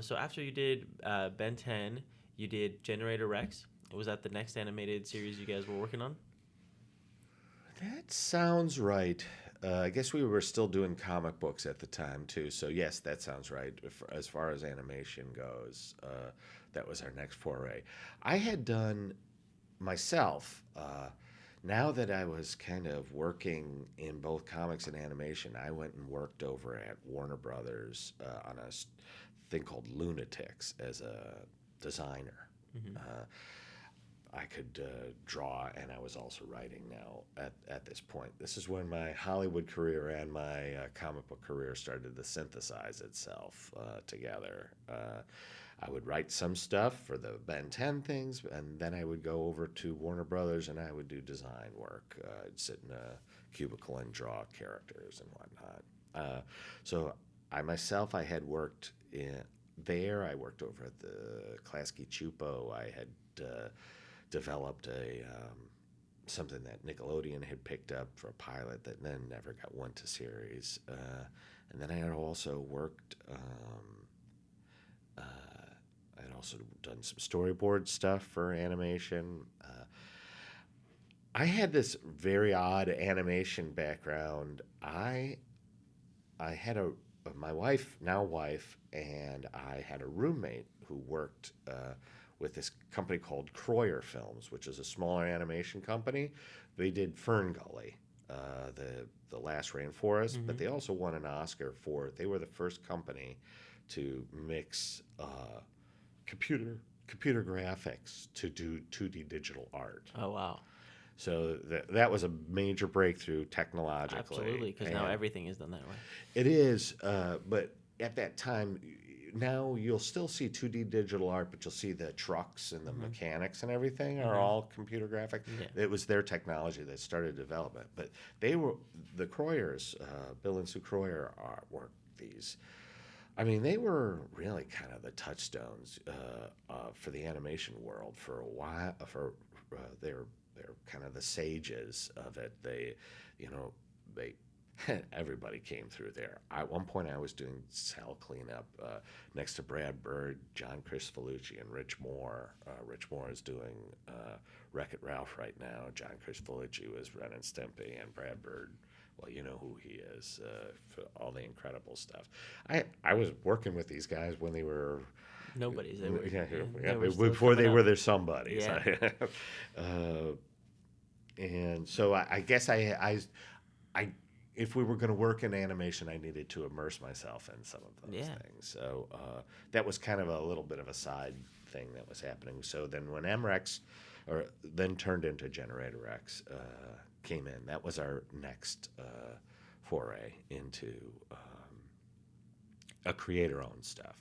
So after you did Ben 10, you did Generator Rex. Was that the next animated series you guys were working on? That sounds right. I guess we were still doing comic books at the time too. So yes, that sounds right. As far as animation goes, that was our next foray. I had done myself. Now that I was kind of working in both comics and animation, I went and worked over at Warner Brothers on a thing called Lunatics as a designer. Hmm. Uh, I could draw, and I was also writing now at this point. This is when my Hollywood career and my comic book career started to synthesize itself together. I would write some stuff for the Ben 10 things, and then I would go over to Warner Brothers and I would do design work. I'd sit in a cubicle and draw characters and whatnot. So I myself, I had worked there. I worked over at the Klasky Chupo. I had developed a something that Nickelodeon had picked up for a pilot that then never got went to series. And then I had also worked. Uh, I had also done some storyboard stuff for animation. I had this very odd animation background. I had a my wife, now wife, and I had a roommate who worked with this company called Croyer Films, which is a smaller animation company. They did Fern Gully, the Last Rainforest, but Hmm. they also won an Oscar for. They were the first company to mix computer graphics to do 2D digital art. Oh wow, So that was a major breakthrough technologically, absolutely! Because now and everything is done that way. it is. But at that time, now you'll still see 2D digital art, but you'll see the trucks and the Hmm. mechanics and everything are Hmm. all computer graphic. Yeah. It was their technology that started development. But they were the Croyers, Bill and Sue Croyer were these. I mean, they were really kind of the touchstones for the animation world for a while. They're kind of the sages of it. You know, they everybody came through there. At one point, I was doing cell cleanup next to Brad Bird, John Cristofalucci, and Rich Moore. Rich Moore is doing Wreck-It Ralph right now. John Cristofalucci was Ren and Stimpy, and Brad Bird, well, you know who he is for all the incredible stuff. I was working with these guys when they were Nobody's. They were. yeah, Yeah, yeah, they were still before coming they up. were their somebodies. Yeah. uh, and so I guess I if we were going to work in animation, I needed to immerse myself in some of those Yeah. things. So that was kind of a little bit of a side thing that was happening. So then when MREX, or then turned into Generator X, came in, that was our next foray into a creator-owned stuff.